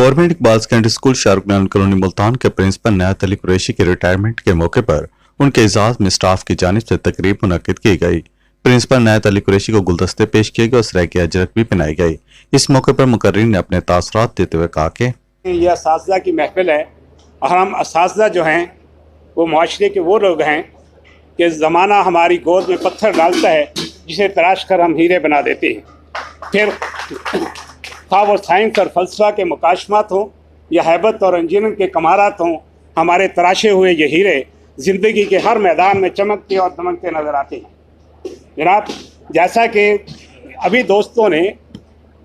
Government Iqbal secondary school Shahrukh colony Multan के principal नायत Ali Qureshi के retirement के मौके पर उनके एजाज में स्टाफ की जानिब से तकरीब मुनक्किद की गई। प्रिंसिपल नायत अली कुरैशी को गुलदस्ते पेश किए गए और सराय की अजरक भी पहनाई गई। इस मौके पर मुकर्रिर ने अपने तासरात देते हुए कहा कि यह असातिज़ा की महफिल है और हम असातिज़ा जो हैं वो माशरे के वो लोग हैं कि ज़माना हमारी गोद में पत्थर डालता है जिसे तराश कर हम हीरे बना देते हैं। फिर खा वो साइंस और फ़लसफ़ा के मुकाशमात हों या हैबत और इंजीनियरिंग के कमारात हों, हमारे तराशे हुए ये हीरे ज़िंदगी के हर मैदान में चमकते और दमकते नज़र आते हैं। जनाब, जैसा कि अभी दोस्तों ने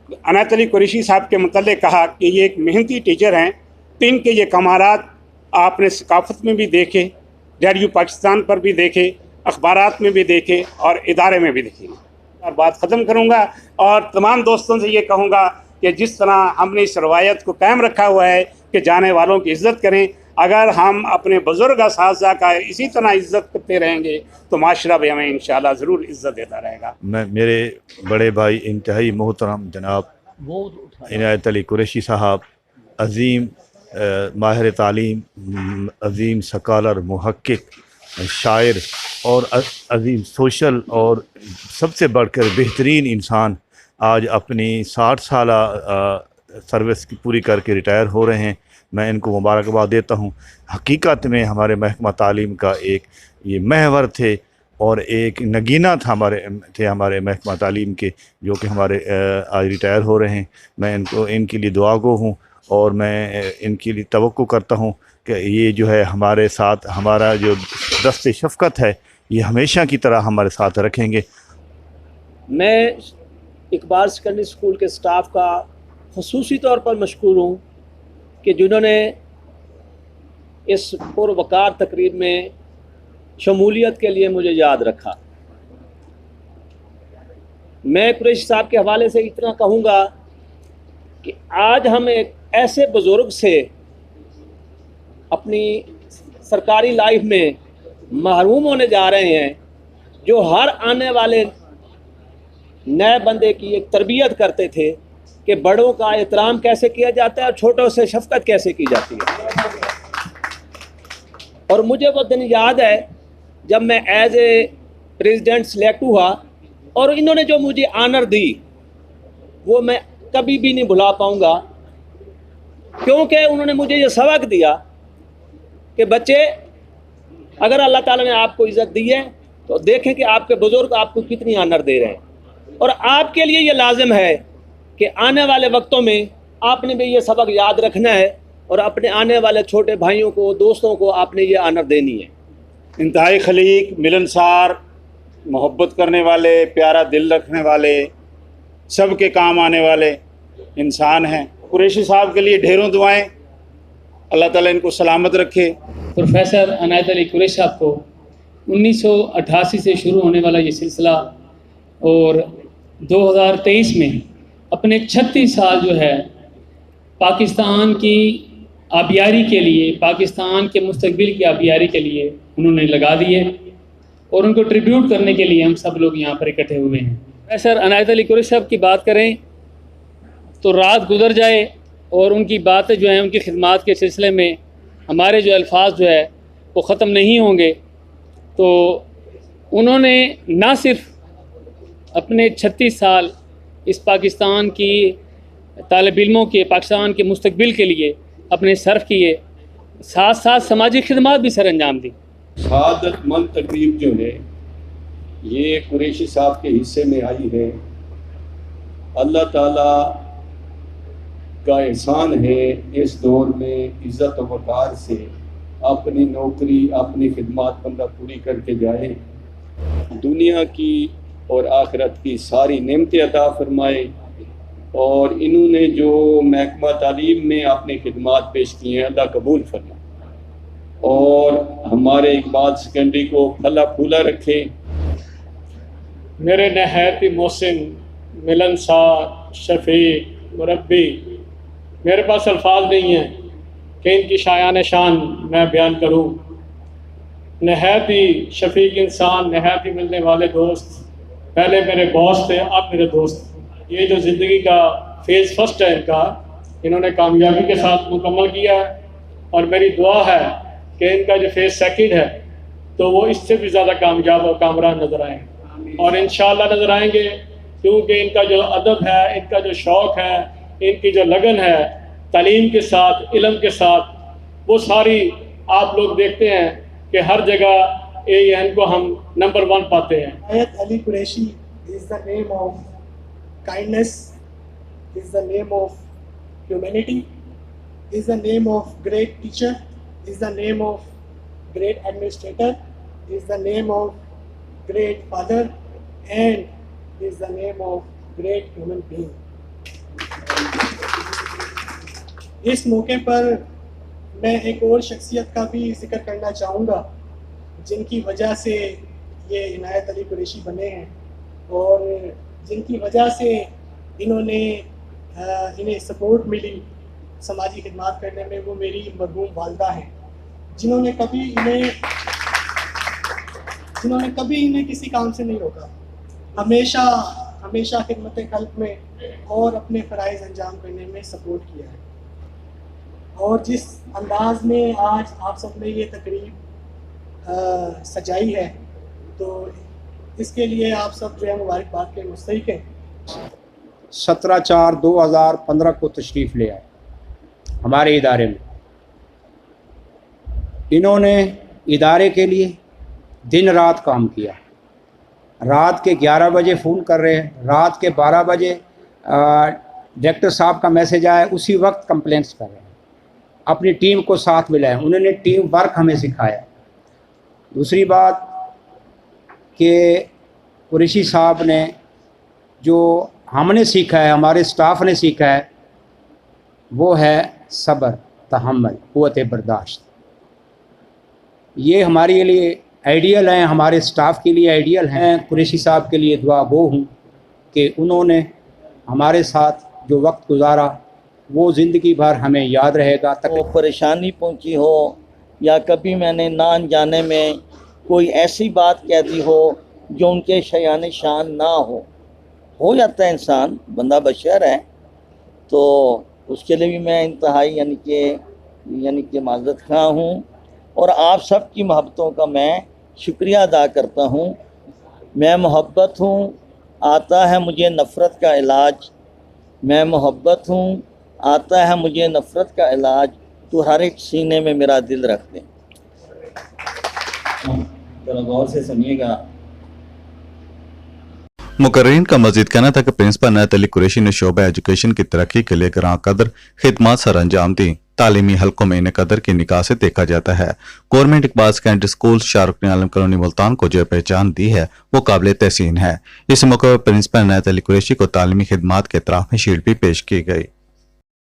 नायत अली कुरैशी साहब के मुतल्लिक़ कहा कि ये एक मेहनती टीचर हैं, तो इनके ये कमारात आपने सकाफ़त में भी देखे, रेडियो पाकिस्तान पर भी देखे, अखबारात में भी देखे और इदारे में भी देखे। और बात ख़त्म करूँगा और तमाम दोस्तों से ये कहूँगा कि जिस तरह हमने इस रवायत को कायम रखा हुआ है कि जाने वालों की इज़्ज़त करें, अगर हम अपने बुज़ुर्ग असातिज़ा का इसी तरह इज़्ज़त करते रहेंगे तो माशरा भी हमें इंशाअल्लाह ज़रूर इज़्ज़त देता रहेगा। मैं मेरे बड़े भाई इंतहाई मोहतरम जनाब नायत अली कुरैशी साहब, अज़ीम माहिर तालीम, अज़ीम सकालर, मुहक्किक, शायर और अज़ीम सोशल और सबसे बढ़कर बेहतरीन इंसान आज अपनी 60 साल सर्विस की पूरी करके रिटायर हो रहे हैं। मैं इनको मुबारकबाद देता हूँ। हकीकत में हमारे महकमा तालीम का एक ये महवर थे और एक नगीना था हमारे महकमा तालीम के, जो कि हमारे आज रिटायर हो रहे हैं। मैं इनके लिए दुआगो हूँ और मैं इनके लिए तवक्को करता हूँ कि ये जो है हमारे साथ, हमारा जो दस्ते शफ़क़त है ये हमेशा की तरह हमारे साथ रखेंगे। मैं इकबाल सेकेंडरी स्कूल के स्टाफ का ख़ुसूसी तौर पर मशकूर हूँ कि जिन्होंने इस पुरवकार तकरीब में शमूलियत के लिए मुझे याद रखा। मैं कुरैशी साहब के हवाले से इतना कहूँगा कि आज हम एक ऐसे बुज़ुर्ग से अपनी सरकारी लाइफ में महरूम होने जा रहे हैं जो हर आने वाले नए बंदे की एक तरबियत करते थे कि बड़ों का एहतराम कैसे किया जाता है और छोटों से शफ़क़त कैसे की जाती है। और मुझे वो दिन याद है जब मैं एज ए प्रेसिडेंट सिलेक्ट हुआ और इन्होंने जो मुझे आनर दी वो मैं कभी भी नहीं भुला पाऊँगा, क्योंकि उन्होंने मुझे ये सबक दिया कि बच्चे, अगर अल्लाह ताला ने आपको इज़्ज़त दी है तो देखें कि आपके बुज़ुर्ग आपको कितनी आनर दे रहे हैं। और आपके लिए ये लाजिम है कि आने वाले वक्तों में आपने भी ये सबक याद रखना है और अपने आने वाले छोटे भाइयों को, दोस्तों को आपने ये आनर देनी है। इंतहाई खलीक, मिलनसार, मोहब्बत करने वाले, प्यारा दिल रखने वाले, सब के काम आने वाले इंसान हैं। कुरैशी साहब के लिए ढेरों दुआएं, अल्लाह ताला इनको सलामत रखे। प्रोफेसर नायत अली कुरैशी साहब को 1988 से शुरू होने वाला ये सिलसिला और 2023 में अपने 36 साल जो है पाकिस्तान की आबियारी के लिए, पाकिस्तान के मुस्तकबिल की आबियारी के लिए उन्होंने लगा दिए और उनको ट्रिब्यूट करने के लिए हम सब लोग यहाँ पर इकट्ठे हुए हैं। प्रोफेसर नायत अली कुरैशी साहब की बात करें तो रात गुजर जाए और उनकी बातें जो हैं, उनकी खिदमात के सिलसिले में हमारे जो अल्फाज जो है वो ख़त्म नहीं होंगे। तो उन्होंने ना सिर्फ अपने 36 साल इस पाकिस्तान की तालिब इल्मों के, पाकिस्तान के मुस्तकबिल के लिए अपने सर्फ किए, साथ साथ समाजी खिदमात भी सर अंजाम दी। सआदतमंद तकरीब जो है ये कुरैशी साहब के हिस्से में आई है। अल्लाह ताला का एहसान है इस दौर में इज़्ज़त और वक़ार से अपनी नौकरी, अपनी खिदमत बंदा पूरी करके जाए, दुनिया की और आखिरत की सारी नेमतें अता फरमाए। और इन्होंने जो महकमा तालीम में अपनी खिदमत पेश की हैं अल्लाह कबूल फरमाए और हमारे इकबाल सेकेंडरी को फला फूला रखे। मेरे नहायती मोहसिन, मिलनसार, शफीक, मुरब्बी, मेरे पास अल्फाज नहीं हैं कि इनकी शायान शान मैं बयान करूं। नहायती शफीक इंसान, नहायती मिलने वाले दोस्त, पहले मेरे बॉस थे, अब मेरे दोस्त। ये जो ज़िंदगी का फेज़ फर्स्ट है इनका, इन्होंने कामयाबी के साथ मुकम्मल किया है, और मेरी दुआ है कि इनका जो फेज़ सेकंड है तो वो इससे भी ज़्यादा कामयाब और कामयाब नज़र आएंगे, और इंशाअल्लाह नज़र आएंगे, क्योंकि इनका जो अदब है, इनका जो शौक़ है, इनकी जो लगन है तालीम के साथ, इल्म के साथ, वो सारी आप लोग देखते हैं कि हर जगह AAN को हम नंबर 1 पाते हैं। Inayat Ali Qureshi is the name of kindness, is the name of humanity, is the name of great teacher, is the name of great administrator, is the name of great father, and is the name of great human being. इस मौके पर मैं एक और शख्सियत का भी जिक्र करना चाहूँगा जिनकी वजह से ये इनायत अली कुरैशी बने हैं, और जिनकी वजह से इन्हें सपोर्ट मिली समाजी खिदमत करने में, वो मेरी मरहूम वालदा हैं, जिन्होंने कभी इन्हें किसी काम से नहीं रोका, हमेशा खिदमत खल्क में और अपने फ़राइज़ अंजाम करने में सपोर्ट किया है। और जिस अंदाज में आज आप सब ने ये तकरीब सजाई है, तो इसके लिए आप सब जो है मुबारकबाद के मुस्तहिक हैं। 17/4/2015 को तशरीफ़ ले आए हमारे इदारे में। इन्होंने इदारे के लिए दिन रात काम किया। रात के 11 बजे फ़ोन कर रहे हैं, रात के 12 बजे डायरेक्टर साहब का मैसेज आया, उसी वक्त कंप्लेंट्स कर रहे हैं। अपनी टीम को साथ मिलाया, उन्होंने टीम वर्क हमें सिखाया। दूसरी बात कि कुरैशी साहब ने जो हमने सीखा है, हमारे स्टाफ ने सीखा है, वो है सब्र, तहम्मुल, क़ुव्वत बर्दाश्त। ये हमारे लिए आइडियल हैं, हमारे स्टाफ के लिए आइडियल हैं। कुरैशी साहब के लिए दुआ गो हूँ कि उन्होंने हमारे साथ जो वक्त गुजारा वो ज़िंदगी भर हमें याद रहेगा। वो परेशानी पहुंची हो या कभी मैंने ना अनजाने में कोई ऐसी बात कह दी हो जो उनके शयान शान ना हो जाता है, इंसान बंदा बशर है, तो उसके लिए भी मैं इंतहाई यानी कि माज़रत ख़्वाह हूँ, और आप सब की मोहब्बतों का मैं शुक्रिया अदा करता हूँ। मैं मोहब्बत हूँ, आता है मुझे नफ़रत का इलाज, मैं मोहब्बत हूँ, आता है मुझे नफ़रत का इलाज, तो हर एक सीने में मेरा दिल रख दें। जरा गौर से सुनिएगा। मुकर्रीन का मजीद कहना था कि प्रिंसिपल इनायत अली कुरैशी ने शोबा एजुकेशन की तरक्की के लिए ग्रां कदर खिदमत सर अंजाम दी। तालीमी हलकों में इन्हें कदर की निगाह से देखा जाता है। Government Iqbal secondary school Shahrukh Alam colony Multan को जो पहचान दी है वो काबिल तहसीन है। इस मौके पर प्रिंसिपल इनायत अली कुरैशी को तालीमी खिदमत के एतराफ़ में शील्ड भी पेश की गई।